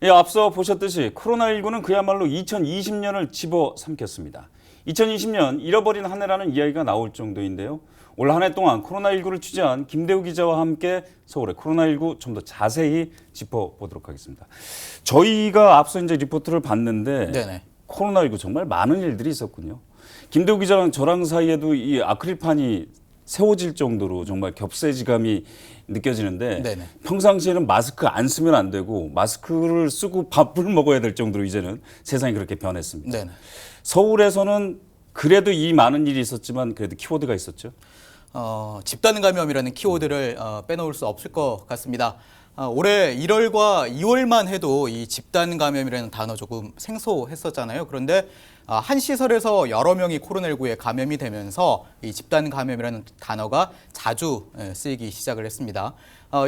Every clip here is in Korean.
예, 앞서 보셨듯이 코로나19는 그야말로 2020년을 집어삼켰습니다. 2020년 잃어버린 한 해라는 이야기가 나올 정도인데요. 올 한 해 동안 코로나19를 취재한 김대우 기자와 함께 서울의 코로나19 좀 더 자세히 짚어보도록 하겠습니다. 저희가 앞서 이제 리포트를 봤는데 네네. 코로나19 정말 많은 일들이 있었군요. 김대우 기자랑 저랑 사이에도 이 아크릴판이 세워질 정도로 정말 겹세지감이 느껴지는데 네네. 평상시에는 마스크 안 쓰면 안 되고 마스크를 쓰고 밥을 먹어야 될 정도로 이제는 세상이 그렇게 변했습니다. 네네. 서울에서는 그래도 이 많은 일이 있었지만 그래도 키워드가 있었죠. 집단 감염이라는 키워드를 빼놓을 수 없을 것 같습니다. 올해 1월과 2월만 해도 이 집단 감염이라는 단어 조금 생소했었잖아요. 그런데 한 시설에서 여러 명이 코로나19에 감염이 되면서 이 집단 감염이라는 단어가 자주 쓰이기 시작을 했습니다.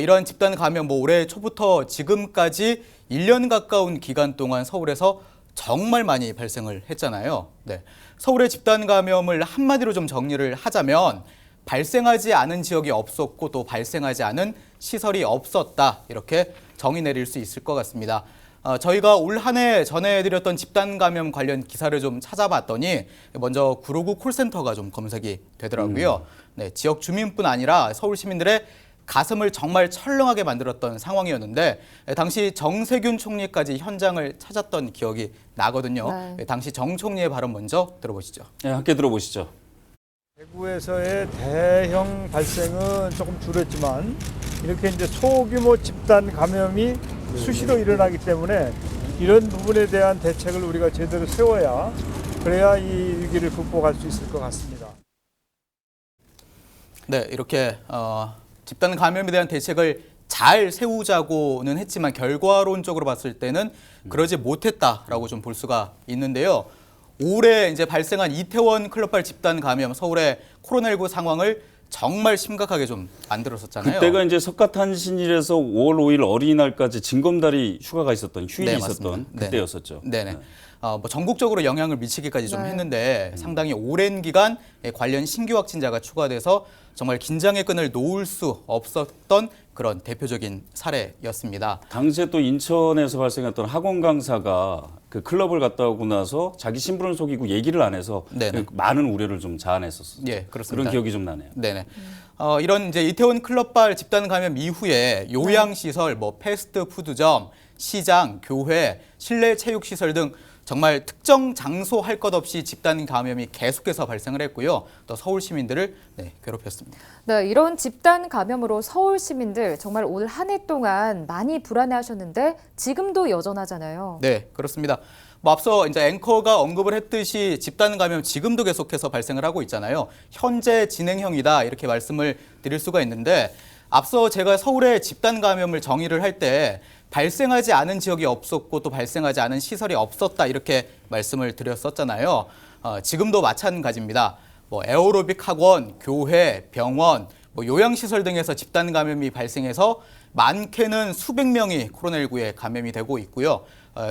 이러한 집단 감염 올해 초부터 지금까지 1년 가까운 기간 동안 서울에서 정말 많이 발생을 했잖아요. 네. 서울의 집단 감염을 한마디로 좀 정리를 하자면 발생하지 않은 지역이 없었고 또 발생하지 않은 시설이 없었다. 이렇게 정의 내릴 수 있을 것 같습니다. 저희가 올 한 해 전해드렸던 집단 감염 관련 기사를 좀 찾아봤더니 먼저 959 콜센터가 좀 검색이 되더라고요. 네, 지역 주민뿐 아니라 서울 시민들의 가슴을 정말 철렁하게 만들었던 상황이었는데 당시 정세균 총리까지 현장을 찾았던 기억이 나거든요. 네. 당시 정 총리의 발언 먼저 들어보시죠. 네, 함께 들어보시죠. 대구에서의 대형 발생은 조금 줄었지만 이렇게 이제 소규모 집단 감염이 수시로 일어나기 때문에 이런 부분에 대한 대책을 우리가 제대로 세워야 그래야 이 위기를 극복할 수 있을 것 같습니다. 네, 이렇게 집단 감염에 대한 대책을 잘 세우자고는 했지만 결과론적으로 봤을 때는 그러지 못했다라고 좀 볼 수가 있는데요. 올해 이제 발생한 이태원 클럽발 집단 감염, 서울의 코로나19 상황을 정말 심각하게 좀 만들었었잖아요. 그때가 이제 석가탄신일에서 5월 5일 어린이날까지 징검다리 휴가가 있었던 휴일이 네, 있었던 맞습니다. 그때였었죠. 네네. 네. 뭐 전국적으로 영향을 미치기까지 좀 네. 했는데 상당히 오랜 기간 관련 신규 확진자가 추가돼서 정말 긴장의 끈을 놓을 수 없었던 그런 대표적인 사례였습니다. 당시에 또 인천에서 발생했던 학원 강사가 그 클럽을 갔다 오고 나서 자기 신분을 속이고 얘기를 안 해서 네네. 그 많은 우려를 좀 자아냈었어요. 예, 그렇습니다. 그런 기억이 좀 나네요. 네네. 이런 이제 이태원 클럽발 집단 감염 이후에 요양시설, 뭐 패스트푸드점, 시장, 교회, 실내 체육시설 등 정말 특정 장소 할 것 없이 집단 감염이 계속해서 발생을 했고요. 또 서울 시민들을 괴롭혔습니다. 네, 이런 집단 감염으로 서울 시민들 정말 올 한 해 동안 많이 불안해하셨는데 지금도 여전하잖아요. 네, 그렇습니다. 뭐 앞서 이제 앵커가 언급을 했듯이 집단 감염 지금도 계속해서 발생을 하고 있잖아요. 현재 진행형이다 이렇게 말씀을 드릴 수가 있는데 앞서 제가 서울의 집단 감염을 정의를 할 때 발생하지 않은 지역이 없었고 또 발생하지 않은 시설이 없었다 이렇게 말씀을 드렸었잖아요. 지금도 마찬가지입니다. 뭐 에어로빅 학원, 교회, 병원, 뭐 요양시설 등에서 집단 감염이 발생해서 많게는 수백 명이 코로나19에 감염이 되고 있고요.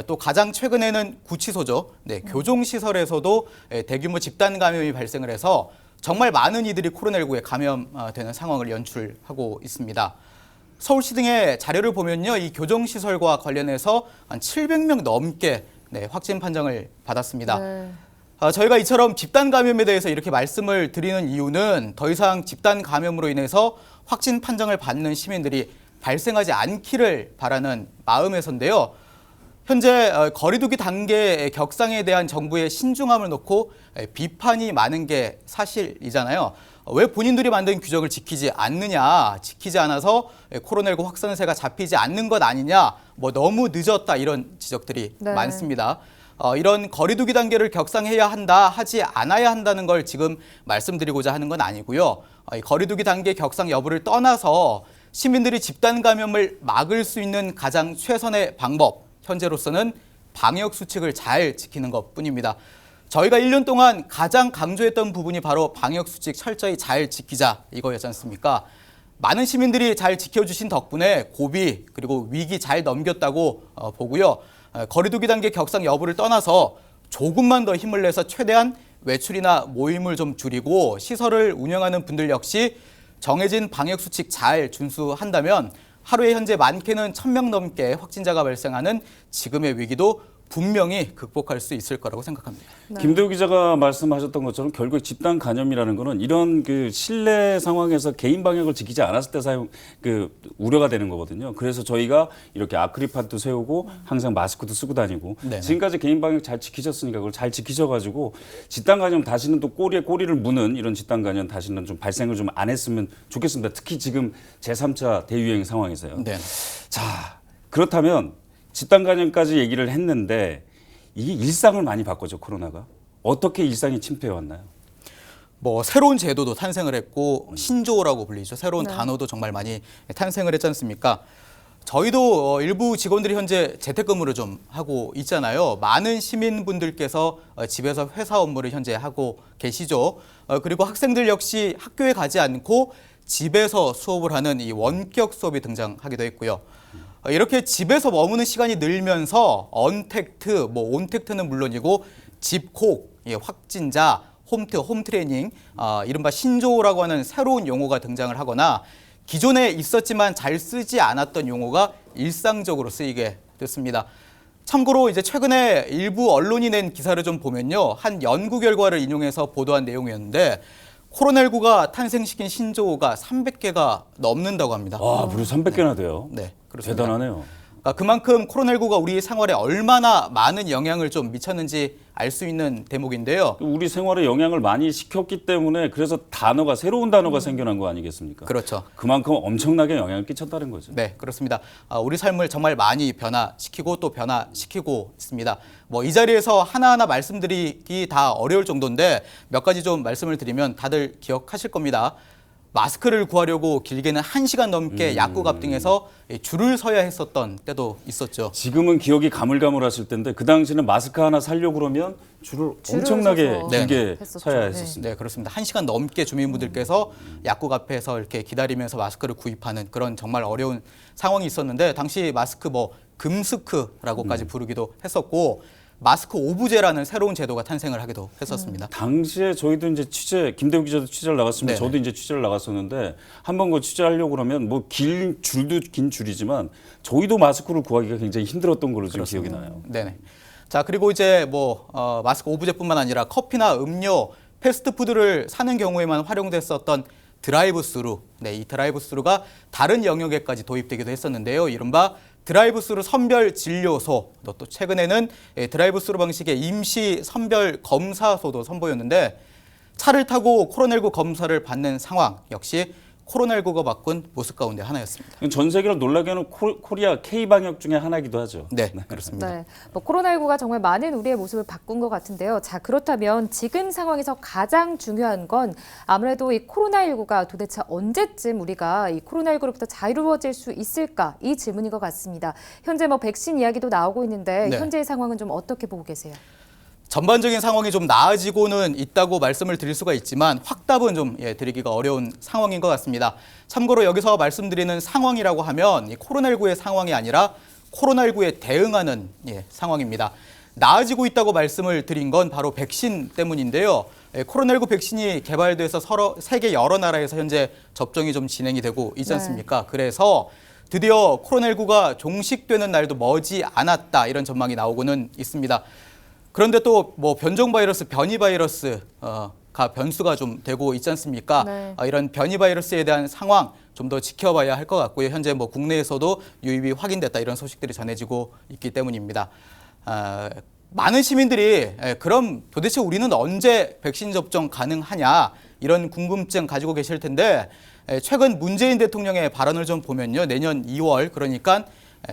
또 가장 최근에는 구치소죠. 네, 교종시설에서도 대규모 집단 감염이 발생을 해서 정말 많은 이들이 코로나19에 감염되는 상황을 연출하고 있습니다. 서울시 등의 자료를 보면요, 이 교정시설과 관련해서 한 700명 넘게 확진 판정을 받았습니다. 네. 저희가 이처럼 집단 감염에 대해서 이렇게 말씀을 드리는 이유는 더 이상 집단 감염으로 인해서 확진 판정을 받는 시민들이 발생하지 않기를 바라는 마음에서인데요. 현재 거리두기 단계 격상에 대한 정부의 신중함을 놓고 비판이 많은 게 사실이잖아요. 왜 본인들이 만든 규정을 지키지 않느냐, 지키지 않아서 코로나19 확산세가 잡히지 않는 것 아니냐, 뭐 너무 늦었다 이런 지적들이 네. 많습니다. 이런 거리두기 단계를 격상해야 한다, 하지 않아야 한다는 걸 지금 말씀드리고자 하는 건 아니고요. 이 거리두기 단계 격상 여부를 떠나서 시민들이 집단 감염을 막을 수 있는 가장 최선의 방법, 현재로서는 방역 수칙을 잘 지키는 것뿐입니다. 저희가 1년 동안 가장 강조했던 부분이 바로 방역 수칙 철저히 잘 지키자 이거였지 않습니까? 많은 시민들이 잘 지켜주신 덕분에 고비 그리고 위기 잘 넘겼다고 보고요. 거리두기 단계 격상 여부를 떠나서 조금만 더 힘을 내서 최대한 외출이나 모임을 좀 줄이고 시설을 운영하는 분들 역시 정해진 방역 수칙 잘 준수한다면 하루에 현재 많게는 1,000명 넘게 확진자가 발생하는 지금의 위기도 분명히 극복할 수 있을 거라고 생각합니다. 네. 김대우 기자가 말씀하셨던 것처럼 결국 집단 감염이라는 거는 이런 그 실내 상황에서 개인 방역을 지키지 않았을 때 우려가 되는 거거든요. 그래서 저희가 이렇게 아크릴판도 세우고 항상 마스크도 쓰고 다니고 네네. 지금까지 개인 방역 잘 지키셨으니까 그걸 잘 지키셔가지고 집단 감염 다시는 또 꼬리에 꼬리를 무는 이런 집단 감염 다시는 좀 발생을 좀 안 했으면 좋겠습니다. 특히 지금 제3차 대유행 상황에서요. 네. 자, 그렇다면 집단 감염까지 얘기를 했는데 이게 일상을 많이 바꿔죠, 코로나가. 어떻게 일상이 침투해 왔나요? 뭐 새로운 제도도 탄생을 했고 신조어라고 불리죠. 새로운 네. 단어도 정말 많이 탄생을 했지 않습니까? 저희도 일부 직원들이 현재 재택근무를 좀 하고 있잖아요. 많은 시민분들께서 집에서 회사 업무를 현재 하고 계시죠. 그리고 학생들 역시 학교에 가지 않고 집에서 수업을 하는 이 원격 수업이 등장하기도 했고요. 이렇게 집에서 머무는 시간이 늘면서 언택트, 온택트는 물론이고 집콕, 확진자, 홈트레이닝, 이른바 신조어라고 하는 새로운 용어가 등장을 하거나 기존에 있었지만 잘 쓰지 않았던 용어가 일상적으로 쓰이게 됐습니다. 참고로 이제 최근에 일부 언론이 낸 기사를 좀 보면요. 한 연구 결과를 인용해서 보도한 내용이었는데 코로나19가 탄생시킨 신조어가 300개가 넘는다고 합니다. 와, 무려 300개나 돼요. 네, 그렇습니다. 대단하네요. 그만큼 코로나19가 우리 생활에 얼마나 많은 영향을 좀 미쳤는지 알 수 있는 대목인데요. 우리 생활에 영향을 많이 시켰기 때문에 그래서 새로운 단어가 생겨난 거 아니겠습니까? 그렇죠. 그만큼 엄청나게 영향을 끼쳤다는 거죠. 네, 그렇습니다. 우리 삶을 정말 많이 변화시키고 또 변화시키고 있습니다. 이 자리에서 하나하나 말씀드리기 다 어려울 정도인데 몇 가지 좀 말씀을 드리면 다들 기억하실 겁니다. 마스크를 구하려고 길게는 1시간 넘게 약국 앞 등에서 줄을 서야 했었던 때도 있었죠. 지금은 기억이 가물가물하실 텐데 그 당시는 마스크 하나 사려고 그러면 줄을 엄청나게 서서 길게 했었죠. 서야 네. 했었습니다. 네, 그렇습니다. 1시간 넘게 주민분들께서 약국 앞에서 이렇게 기다리면서 마스크를 구입하는 그런 정말 어려운 상황이 있었는데 당시 마스크 금스크라고까지 부르기도 했었고 마스크 오브제라는 새로운 제도가 탄생을 하기도 했었습니다. 당시에 저희도 이제 김대우 기자도 취재를 나갔습니다. 네네. 저도 이제 취재를 나갔었는데 한번 그 취재하려고 그러면 긴 줄도 긴 줄이지만 저희도 마스크를 구하기가 굉장히 힘들었던 걸로 지금 기억이 나요. 네네. 자, 그리고 이제 마스크 오브제뿐만 아니라 커피나 음료, 패스트푸드를 사는 경우에만 활용됐었던 드라이브스루. 네, 이 드라이브스루가 다른 영역에까지 도입되기도 했었는데요. 이른바 드라이브스루 선별 진료소, 또 최근에는 드라이브스루 방식의 임시 선별 검사소도 선보였는데 차를 타고 코로나19 검사를 받는 상황 역시 코로나19가 바꾼 모습 가운데 하나였습니다. 전 세계를 놀라게 하는 코리아 K-방역 중에 하나이기도 하죠. 네, 그렇습니다. 네, 코로나19가 정말 많은 우리의 모습을 바꾼 것 같은데요. 자, 그렇다면 지금 상황에서 가장 중요한 건 아무래도 이 코로나19가 도대체 언제쯤 우리가 이 코로나19로부터 자유로워질 수 있을까? 이 질문인 것 같습니다. 현재 백신 이야기도 나오고 있는데 네. 현재의 상황은 좀 어떻게 보고 계세요? 전반적인 상황이 좀 나아지고는 있다고 말씀을 드릴 수가 있지만 확답은 좀 드리기가 어려운 상황인 것 같습니다. 참고로 여기서 말씀드리는 상황이라고 하면 이 코로나19의 상황이 아니라 코로나19에 대응하는 상황입니다. 나아지고 있다고 말씀을 드린 건 바로 백신 때문인데요. 코로나19 백신이 개발돼서 세계 여러 나라에서 현재 접종이 좀 진행이 되고 있지 않습니까? 그래서 드디어 코로나19가 종식되는 날도 머지 않았다 이런 전망이 나오고는 있습니다. 그런데 또 변종 바이러스, 변이 바이러스가 변수가 좀 되고 있지 않습니까? 네. 이런 변이 바이러스에 대한 상황 좀 더 지켜봐야 할 것 같고요. 현재 국내에서도 유입이 확인됐다 이런 소식들이 전해지고 있기 때문입니다. 많은 시민들이 그럼 도대체 우리는 언제 백신 접종 가능하냐 이런 궁금증 가지고 계실 텐데 최근 문재인 대통령의 발언을 좀 보면요. 내년 2월 그러니까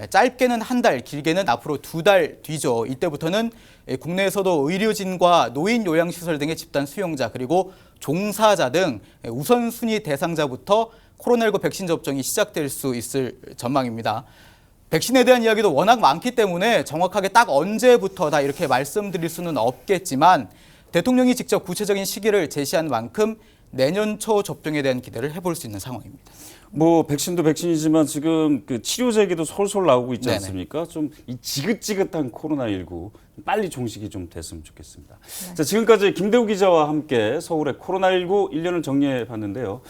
짧게는 한 달, 길게는 앞으로 2달 뒤죠. 이때부터는 국내에서도 의료진과 노인 요양시설 등의 집단 수용자 그리고 종사자 등 우선순위 대상자부터 코로나19 백신 접종이 시작될 수 있을 전망입니다. 백신에 대한 이야기도 워낙 많기 때문에 정확하게 딱 언제부터다 이렇게 말씀드릴 수는 없겠지만 대통령이 직접 구체적인 시기를 제시한 만큼 내년 초 접종에 대한 기대를 해볼 수 있는 상황입니다. 백신도 백신이지만 지금 그 치료제 얘기도 솔솔 나오고 있지 네네. 않습니까? 좀 이 지긋지긋한 코로나19 빨리 종식이 좀 됐으면 좋겠습니다. 자, 지금까지 김대우 기자와 함께 서울의 코로나19 1년을 정리해 봤는데요.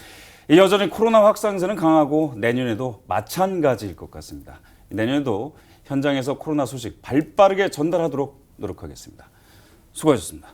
여전히 코로나 확산세는 강하고 내년에도 마찬가지일 것 같습니다. 내년에도 현장에서 코로나 소식 발빠르게 전달하도록 노력하겠습니다. 수고하셨습니다.